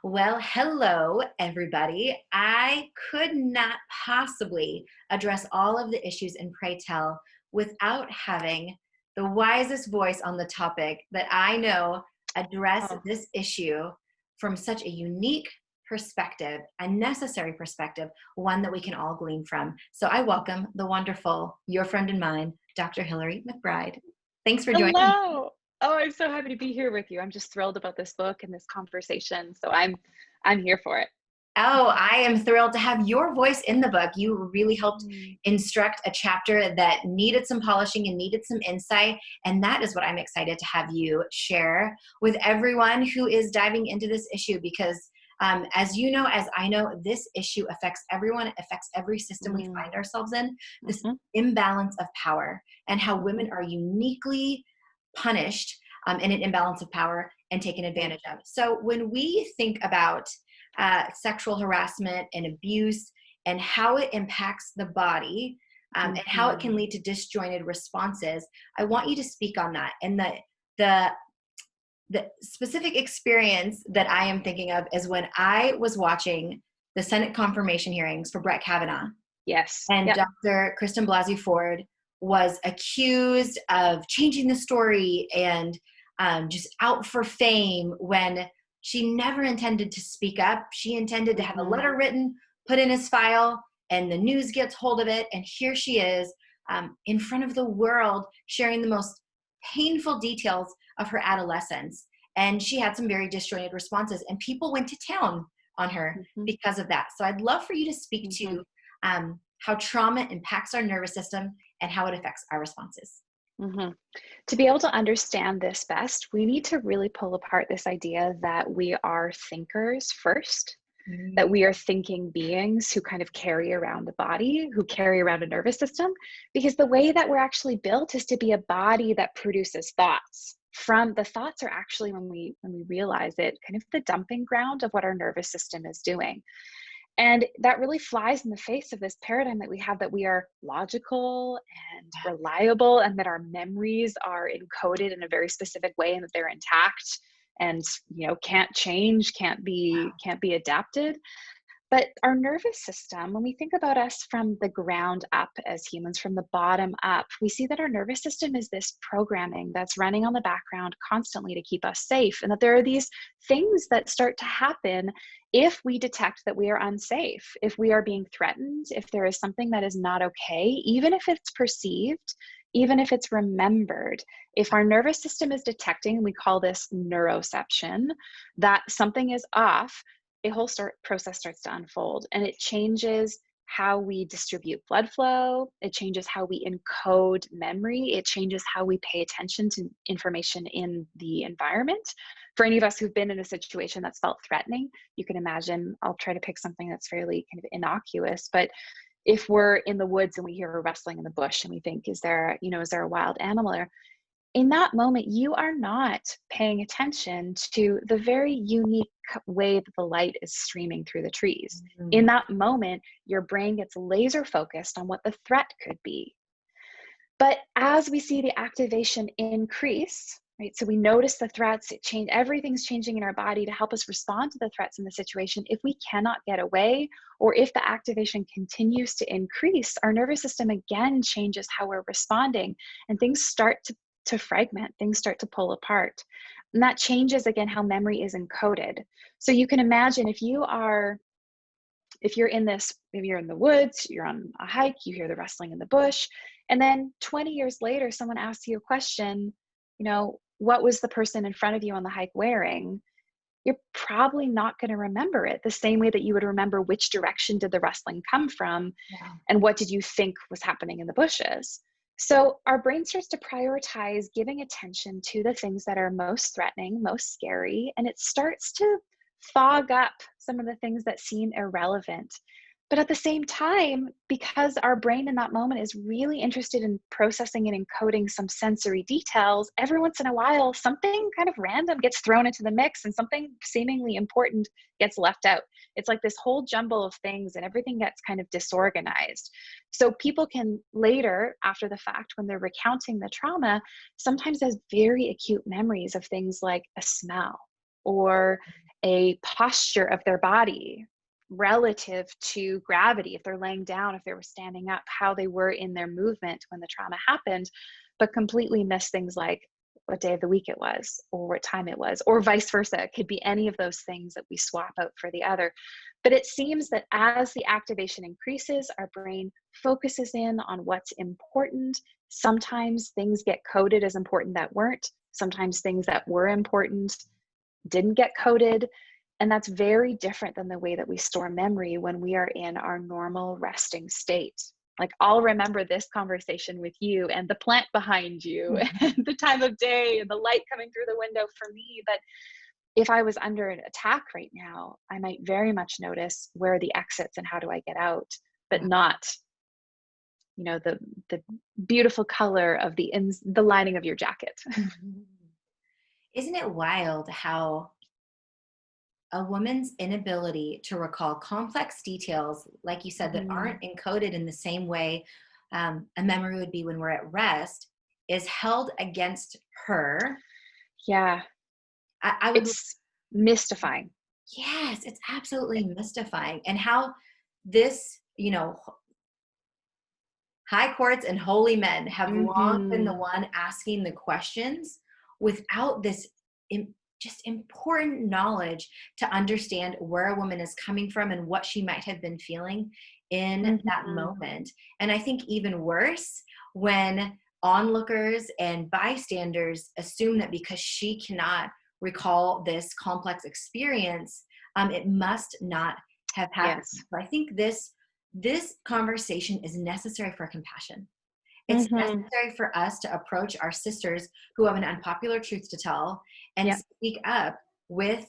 Well, hello, everybody. I could not possibly address all of the issues in Pray Tell without having the wisest voice on the topic that I know address Oh, this issue from such a unique perspective, a necessary perspective, one that we can all glean from. So I welcome the wonderful, your friend and mine, Dr. Hillary McBride. Thanks for joining me. hello. Oh, I'm so happy to be here with you. I'm just thrilled about this book and this conversation. So I'm here for it. Oh, I am thrilled to have your voice in the book. You really helped Mm, instruct a chapter that needed some polishing and needed some insight. And that is what I'm excited to have you share with everyone who is diving into this issue because, as you know, as I know, this issue affects everyone, it affects every system we mm, find ourselves in, this mhm, imbalance of power and how mhm, women are uniquely punished in an imbalance of power and taken yeah, advantage of. So when we think about sexual harassment and abuse and how it impacts the body and how it can mhm, lead to disjointed responses. I want you to speak on that. And the the specific experience that I am thinking of is when I was watching the Senate confirmation hearings for Brett Kavanaugh, yes, and yep, Dr. Kristen Blasey Ford was accused of changing the story and just out for fame when she never intended to speak up. She intended to have a mhm, letter written, put in his file, and the news gets hold of it. And here she is in front of the world sharing the most painful details of her adolescence. And she had some very disjointed responses, and people went to town on her mhm, because of that. So I'd love for you to speak mhm, to how trauma impacts our nervous system and how it affects our responses. mhm. To be able to understand this best, we need to really pull apart this idea that we are thinkers first, that Mm. we are thinking beings who kind of carry around a body, who carry around a nervous system, because the way that we're actually built is to be a body that produces thoughts. From the thoughts are actually, when we realize it, kind of the dumping ground of what our nervous system is doing. And that really flies in the face of this paradigm that we have, that we are logical and reliable, and that our memories are encoded in a very specific way, and that they're intact and can't change, can't be adapted. But our nervous system, when we think about us from the ground up as humans, from the bottom up, we see that our nervous system is this programming that's running on the background constantly to keep us safe. And that there are these things that start to happen if we detect that we are unsafe, if we are being threatened, if there is something that is not okay, even if it's perceived, even if it's remembered. If our nervous system is detecting, we call this neuroception, that something is off, a whole process starts to unfold, and it changes how we distribute blood flow. It changes how we encode memory. It changes how we pay attention to information in the environment. For any of us who've been in a situation that's felt threatening, you can imagine, I'll try to pick something that's fairly kind of innocuous, but if we're in the woods and we hear a rustling in the bush and we think, is there a wild animal? Or in that moment, you are not paying attention to the very unique way that the light is streaming through the trees. In Mm. that moment, your brain gets laser focused on what the threat could be. But as we see the activation increase, right? So we notice the threats, it change, everything's changing in our body to help us respond to the threats in the situation. If we cannot get away, or if the activation continues to increase, our nervous system again changes how we're responding, and things start to fragment, things start to pull apart. And that changes again how memory is encoded. So you can imagine, if you're in this, maybe you're in the woods, you're on a hike, you hear the rustling in the bush, and then 20 years later, someone asks you a question, what was the person in front of you on the hike wearing? You're probably not going to remember it the same way that you would remember which direction did the rustling come from Yeah. and what did you think was happening in the bushes. So our brain starts to prioritize giving attention to the things that are most threatening, most scary, and it starts to fog up some of the things that seem irrelevant. But at the same time, because our brain in that moment is really interested in processing and encoding some sensory details, every once in a while, something kind of random gets thrown into the mix and something seemingly important gets left out. It's like this whole jumble of things, and everything gets kind of disorganized. So people can later, after the fact, when they're recounting the trauma, sometimes has very acute memories of things like a smell, or a posture of their body relative to gravity, if they're laying down, if they were standing up, how they were in their movement when the trauma happened, but completely miss things like what day of the week it was, or what time it was, or vice versa. It could be any of those things that we swap out for the other. But it seems that as the activation increases, our brain focuses in on what's important. Sometimes things get coded as important that weren't. Sometimes things that were important didn't get coded. And that's very different than the way that we store memory when we are in our normal resting state. Like, I'll remember this conversation with you and the plant behind you and the time of day and the light coming through the window for me. But if I was under an attack right now, I might very much notice where are the exits and how do I get out, but not, the beautiful color of the lining of your jacket. Isn't it wild how a woman's inability to recall complex details, like you said, that aren't encoded in the same way a memory would be when we're at rest, is held against her? Yeah. I would. It's mystifying. Yes, it's absolutely mystifying. And how this, high courts and holy men have long been the one asking the questions without this just important knowledge to understand where a woman is coming from and what she might have been feeling in that moment. And I think even worse, when onlookers and bystanders assume that because she cannot recall this complex experience, it must not have happened. Yes. So I think this conversation is necessary for compassion. It's necessary for us to approach our sisters who have an unpopular truth to tell and speak up with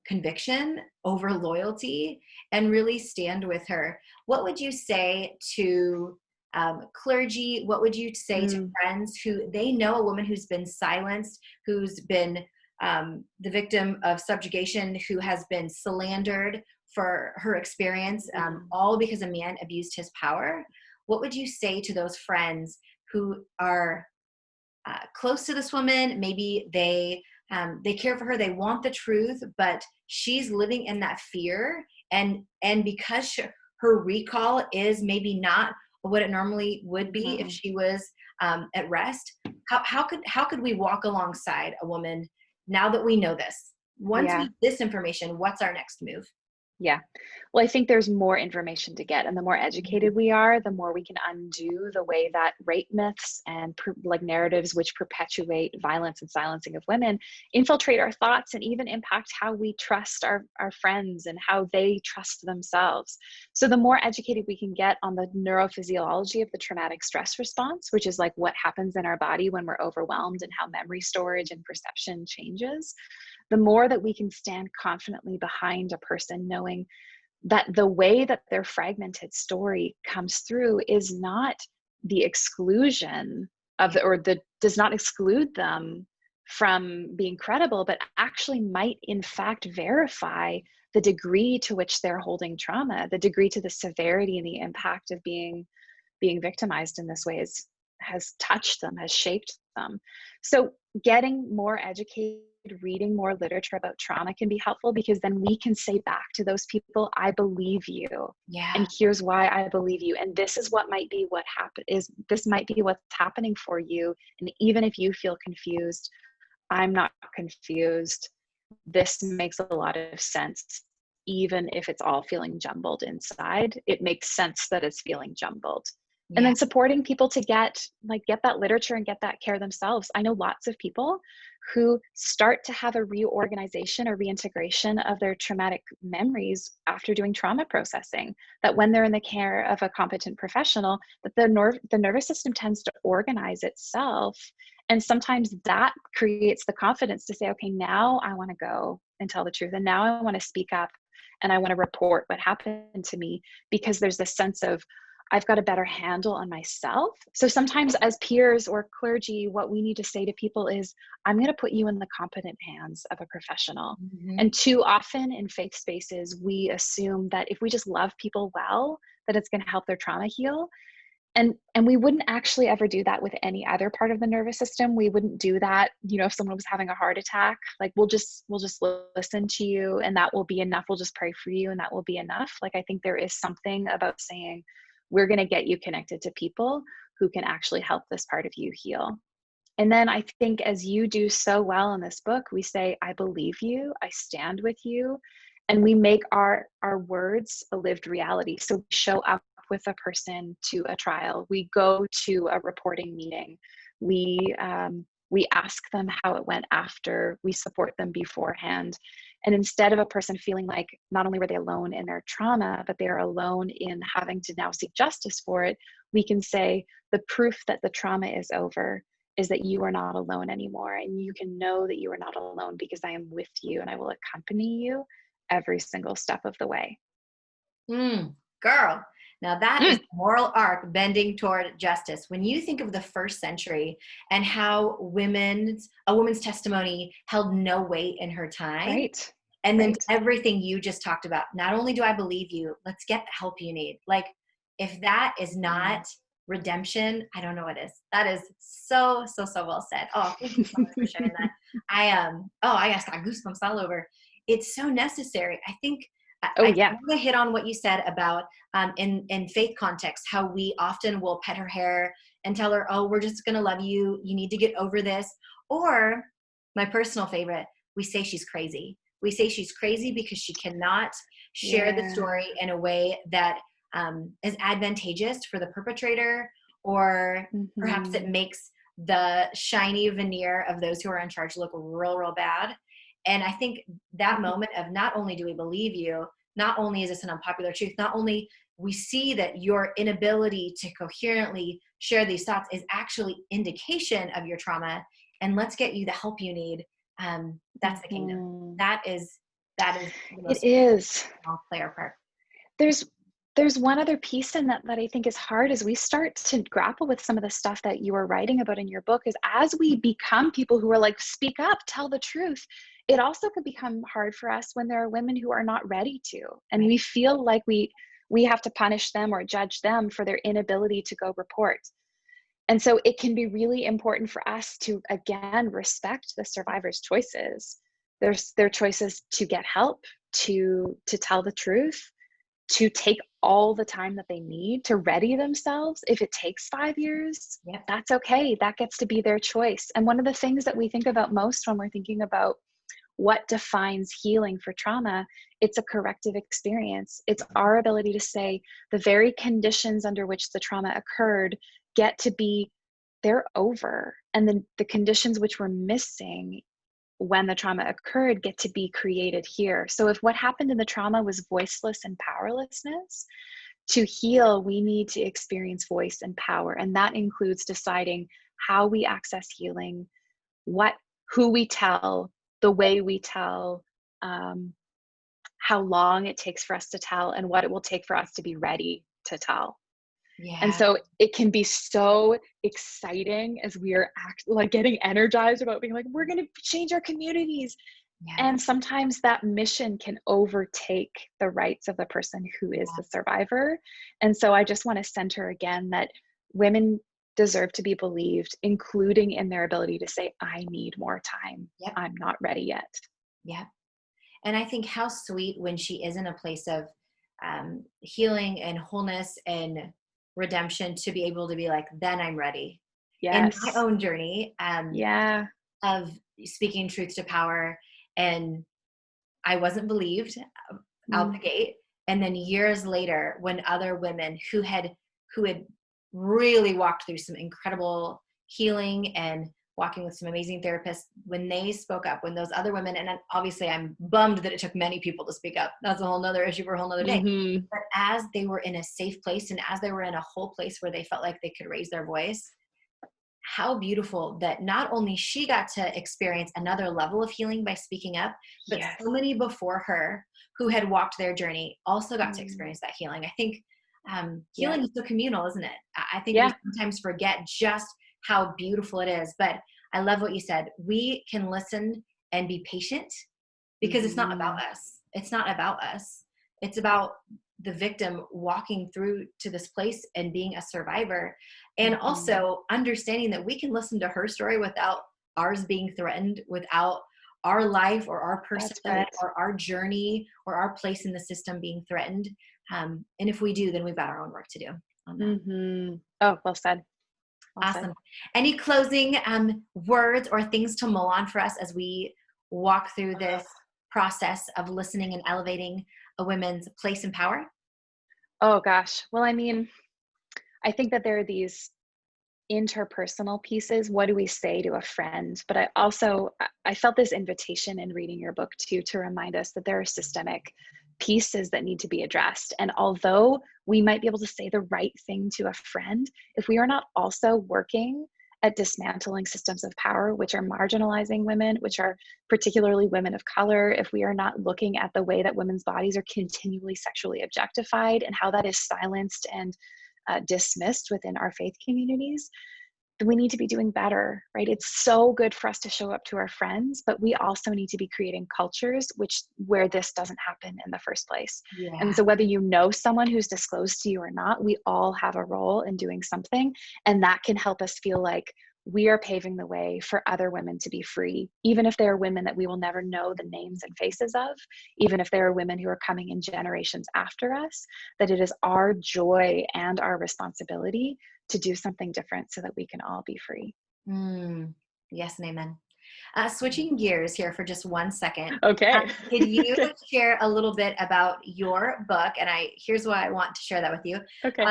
conviction over loyalty and really stand with her. What would you say to clergy? What would you say to friends who they know a woman who's been silenced, who's been the victim of subjugation, who has been slandered for her experience, all because a man abused his power? What would you say to those friends who are close to this woman? Maybe they care for her, they want the truth, but she's living in that fear, and because her recall is maybe not what it normally would be if she was at rest. How could we walk alongside a woman now that we know this? Once we get this information, what's our next move? Yeah. Well, I think there's more information to get, and the more educated we are, the more we can undo the way that rape myths and narratives which perpetuate violence and silencing of women infiltrate our thoughts and even impact how we trust our friends and how they trust themselves. So the more educated we can get on the neurophysiology of the traumatic stress response, which is like what happens in our body when we're overwhelmed and how memory storage and perception changes, the more that we can stand confidently behind a person, knowing that the way that their fragmented story comes through is not the exclusion of does not exclude them from being credible, but actually might in fact verify the degree to which they're holding trauma, the degree to the severity and the impact of being victimized in this way has touched them, has shaped them. So getting more educated, reading more literature about trauma can be helpful, because then we can say back to those people, I believe you. Yeah. And here's why I believe you. And this is what might be this might be what's happening for you. And even if you feel confused, I'm not confused. This makes a lot of sense. Even if it's all feeling jumbled inside, it makes sense that it's feeling jumbled. Yeah. And then supporting people to get that literature and get that care themselves. I know lots of people who start to have a reorganization or reintegration of their traumatic memories after doing trauma processing, that when they're in the care of a competent professional, that the nervous system tends to organize itself. And sometimes that creates the confidence to say, okay, now I want to go and tell the truth. And now I want to speak up and I want to report what happened to me, because there's this sense of, I've got a better handle on myself. So sometimes as peers or clergy, what we need to say to people is, I'm going to put you in the competent hands of a professional. And too often in faith spaces, we assume that if we just love people well, that it's going to help their trauma heal. And we wouldn't actually ever do that with any other part of the nervous system. We wouldn't do that, if someone was having a heart attack, like we'll just listen to you and that will be enough. We'll just pray for you and that will be enough. Like, I think there is something about saying, we're going to get you connected to people who can actually help this part of you heal. And then I think, as you do so well in this book, we say, I believe you, I stand with you, and we make our words a lived reality. So we show up with a person to a trial. We go to a reporting meeting. We ask them how it went after. We support them beforehand. And instead of a person feeling like not only were they alone in their trauma, but they're alone in having to now seek justice for it, we can say the proof that the trauma is over is that you are not alone anymore. And you can know that you are not alone because I am with you and I will accompany you every single step of the way. Girl, now that is the moral arc bending toward justice. When you think of the first century and how a woman's testimony held no weight in her time, Right. and then Right. everything you just talked about, not only do I believe you, let's get the help you need. Like, if that is not redemption, I don't know what is. That is so well said. Oh, thank you so much for sharing that. I just got goosebumps all over. It's so necessary. I think Oh, I yeah. want to hit on what you said about in faith context, how we often will pet her hair and tell her, oh, we're just going to love you. You need to get over this. Or my personal favorite, we say she's crazy. We say she's crazy because she cannot share the story in a way that is advantageous for the perpetrator, or perhaps it makes the shiny veneer of those who are in charge look real bad. And I think that moment of, not only do we believe you, not only is this an unpopular truth, not only we see that your inability to coherently share these thoughts is actually indication of your trauma, and let's get you the help you need. That's the kingdom. That is the most It is. player part. There's one other piece in that I think is hard, as we start to grapple with some of the stuff that you are writing about in your book, is as we become people who are like, speak up, tell the truth, it also could become hard for us when there are women who are not ready to, and we feel like we have to punish them or judge them for their inability to go report. And so it can be really important for us to, again, respect the survivor's choices. Their choices to get help, to tell the truth, to take all the time that they need to ready themselves. If it takes 5 years, that's okay. That gets to be their choice. And one of the things that we think about most when we're thinking about what defines healing for trauma, it's a corrective experience. It's our ability to say the very conditions under which the trauma occurred get to be, they're over. And then the conditions which were missing when the trauma occurred get to be created here. So if what happened in the trauma was voiceless and powerlessness, to heal, we need to experience voice and power. And that includes deciding how we access healing, who we tell, the way we tell, how long it takes for us to tell, and what it will take for us to be ready to tell. And so it can be so exciting as we are getting energized about being like, we're going to change our communities. And sometimes that mission can overtake the rights of the person who is the survivor. And so I just want to center again that women deserve to be believed, including in their ability to say, I need more time. I'm not ready yet. And I think how sweet when she is in a place of healing and wholeness and redemption, to be able to be like, then I'm ready. In my own journey of speaking truth to power, and I wasn't believed out the gate. And then years later, when other women who had really walked through some incredible healing and walking with some amazing therapists, when they spoke up, when those other women, and obviously I'm bummed that it took many people to speak up. That's a whole nother issue for a whole nother day. But as they were in a safe place, and as they were in a whole place where they felt like they could raise their voice, how beautiful that not only she got to experience another level of healing by speaking up, but so many before her who had walked their journey also got to experience that healing. I think healing is so communal, isn't it? I think we sometimes forget just how beautiful it is. But I love what you said. We can listen and be patient, because it's not about us. It's not about us. It's about the victim walking through to this place and being a survivor, and Mm-hmm. also understanding that we can listen to her story without ours being threatened, without our life or our That's personhood right. or our journey or our place in the system being threatened. And if we do, then we've got our own work to do on that. Mm-hmm. Oh, well said. Well said. Awesome. Any closing words or things to mull on for us as we walk through Ugh. this process of listening and elevating a woman's place in power? Oh gosh. Well, I mean, I think that there are these interpersonal pieces. What do we say to a friend? But I felt this invitation in reading your book too, to remind us that there are systemic pieces that need to be addressed. And although we might be able to say the right thing to a friend, if we are not also working at dismantling systems of power, which are marginalizing women, which are particularly women of color, if we are not looking at the way that women's bodies are continually sexually objectified and how that is silenced and dismissed within our faith communities, we need to be doing better, right? It's so good for us to show up to our friends, but we also need to be creating cultures where this doesn't happen in the first place. And Yeah. so whether you know someone who's disclosed to you or not, we all have a role in doing something. And that can help us feel like we are paving the way for other women to be free, even if they are women that we will never know the names and faces of, even if there are women who are coming in generations after us, that it is our joy and our responsibility to do something different so that we can all be free. Mm, yes and amen. Switching gears here for just 1 second. Okay. Could you Okay. share a little bit about your book? And here's why I want to share that with you. Okay.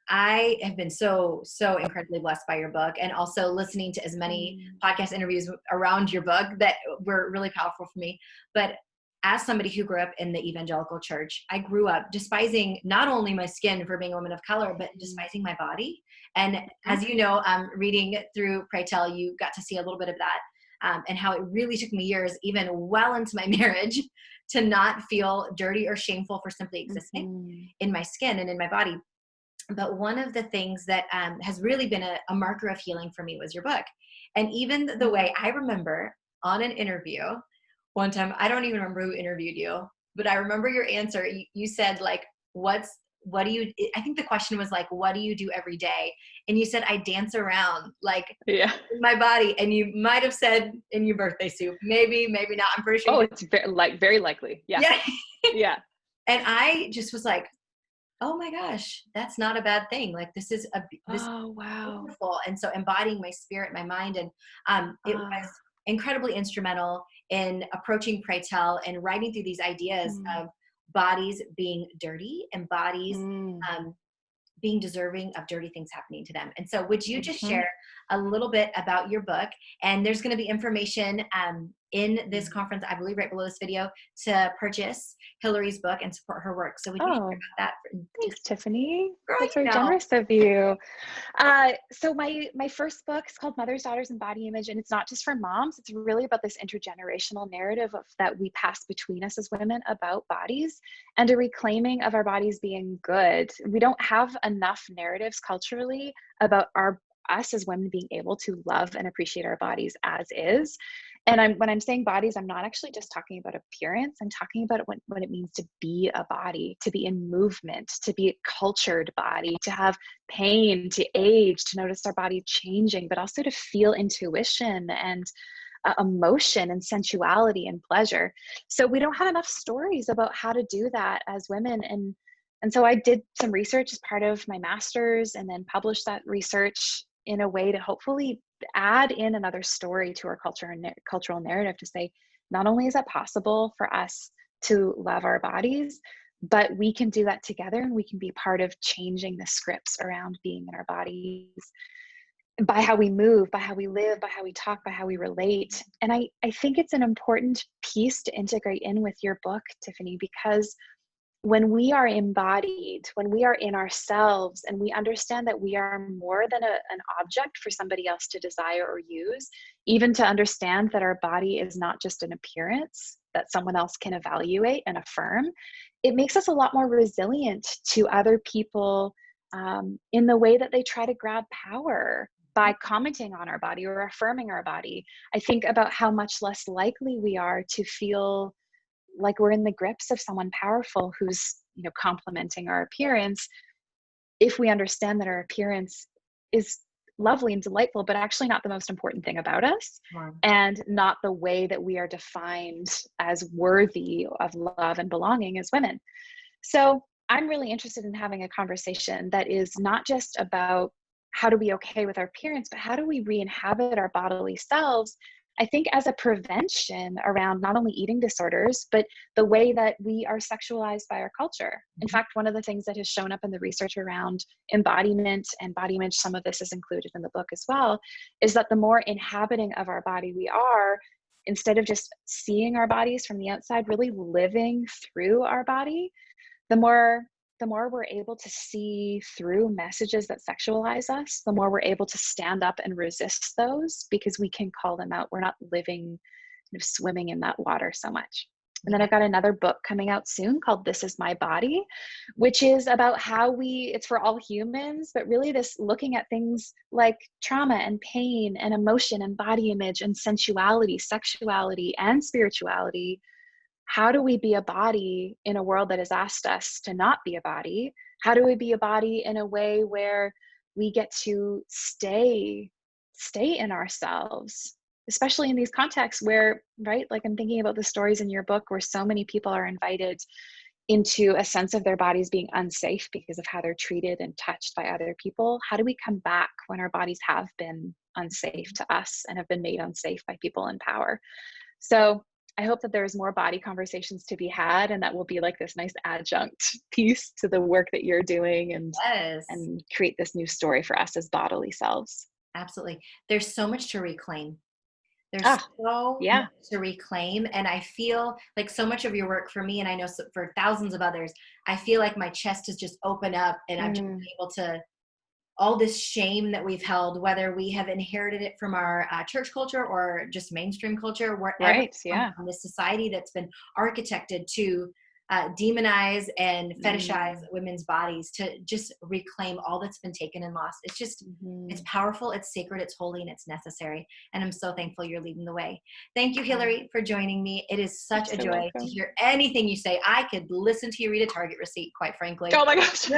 I have been so incredibly blessed by your book, and also listening to as many Mm, podcast interviews around your book that were really powerful for me. But as somebody who grew up in the evangelical church, I grew up despising not only my skin for being a woman of color, but mm, despising my body. And mm, as you know, reading through Pray Tell, you got to see a little bit of that, and how it really took me years, even well into my marriage, to not feel dirty or shameful for simply existing mhm, in my skin and in my body. But one of the things that has really been a marker of healing for me was your book. And even the mm. way I remember on an interview one time, I don't even remember who interviewed you, but I remember your answer. You said, like, what do you, I think the question was like, what do you do every day? And you said, I dance around like Yeah. in my body. And you might have said in your birthday soup, maybe not. I'm pretty sure you Oh, did. it's very likely. Yeah. Yeah. Yeah. And I just was like, oh my gosh, that's not a bad thing. Like this Oh, wow. beautiful. And so embodying my spirit, my mind, and it was Ah, incredibly instrumental in approaching Pray Tell and writing through these ideas mm, of bodies being dirty and bodies mm, um, being deserving of dirty things happening to them. And so would you just mhm, share a little bit about your book? And there's going to be information in this mm. conference, I believe right below this video, to purchase Hillary's book and support her work. So would you share Oh, about that? thanks, Just, Tiffany. girl, That's you very know. generous of you. So my first book is called Mothers, Daughters, and Body Image, and it's not just for moms. It's really about this intergenerational narrative that we pass between us as women about bodies, and a reclaiming of our bodies being good. We don't have enough narratives culturally about us as women being able to love and appreciate our bodies as is. And when I'm saying bodies, I'm not actually just talking about appearance. I'm talking about what it means to be a body, to be in movement, to be a cultured body, to have pain, to age, to notice our body changing, but also to feel intuition and emotion and sensuality and pleasure. So we don't have enough stories about how to do that as women. And so I did some research as part of my master's, and then published that research in a way to hopefully add in another story to our culture and cultural narrative, to say, not only is it possible for us to love our bodies, but we can do that together, and we can be part of changing the scripts around being in our bodies by how we move, by how we live, by how we talk, by how we relate. And I think it's an important piece to integrate in with your book, Tiffany, because when we are embodied, when we are in ourselves, and we understand that we are more than an object for somebody else to desire or use, even to understand that our body is not just an appearance that someone else can evaluate and affirm, it makes us a lot more resilient to other people in the way that they try to grab power by commenting on our body or affirming our body. I think about how much less likely we are to feel like we're in the grips of someone powerful who's complementing our appearance, if we understand that our appearance is lovely and delightful, but actually not the most important thing about us, and not the way that we are defined as worthy of love and belonging as women. So I'm really interested in having a conversation that is not just about how do we be okay with our appearance, but how do we re-inhabit our bodily selves, I think, as a prevention around not only eating disorders, but the way that we are sexualized by our culture. In fact, one of the things that has shown up in the research around embodiment and body image, some of this is included in the book as well, is that the more inhabiting of our body we are, instead of just seeing our bodies from the outside, really living through our body, the more we're able to see through messages that sexualize us, the more we're able to stand up and resist those, because we can call them out. We're not living, swimming in that water so much. And then I've got another book coming out soon called This Is My Body, which is about how it's for all humans, but really this looking at things like trauma and pain and emotion and body image and sensuality, sexuality, and spirituality. How do we be a body in a world that has asked us to not be a body? How do we be a body in a way where we get to stay in ourselves, especially in these contexts where, right, like I'm thinking about the stories in your book where so many people are invited into a sense of their bodies being unsafe because of how they're treated and touched by other people. How do we come back when our bodies have been unsafe to us and have been made unsafe by people in power? So I hope that there's more body conversations to be had, and that will be like this nice adjunct piece to the work that you're doing, and create this new story for us as bodily selves. Absolutely. There's so much to reclaim. There's so much to reclaim. And I feel like so much of your work for me, and I know for thousands of others, I feel like my chest has just opened up and I've just been able to, all this shame that we've held, whether we have inherited it from our church culture or just mainstream culture, wherever from this society that's been architected to demonize and fetishize women's bodies, to just reclaim all that's been taken and lost. It's just, it's powerful, it's sacred, it's holy, and it's necessary. And I'm so thankful you're leading the way. Thank you, Hillary, for joining me. It is such a joy to hear anything you say. I could listen to you read a Target receipt, quite frankly. Oh my gosh.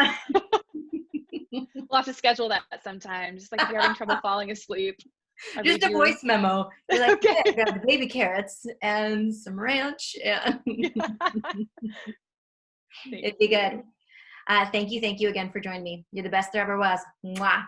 We'll have to schedule that sometime. Just like if you're having trouble falling asleep. Just a voice memo. You're like, okay. I got the baby carrots and some ranch. And it'd be good. Thank you again for joining me. You're the best there ever was. Mwah.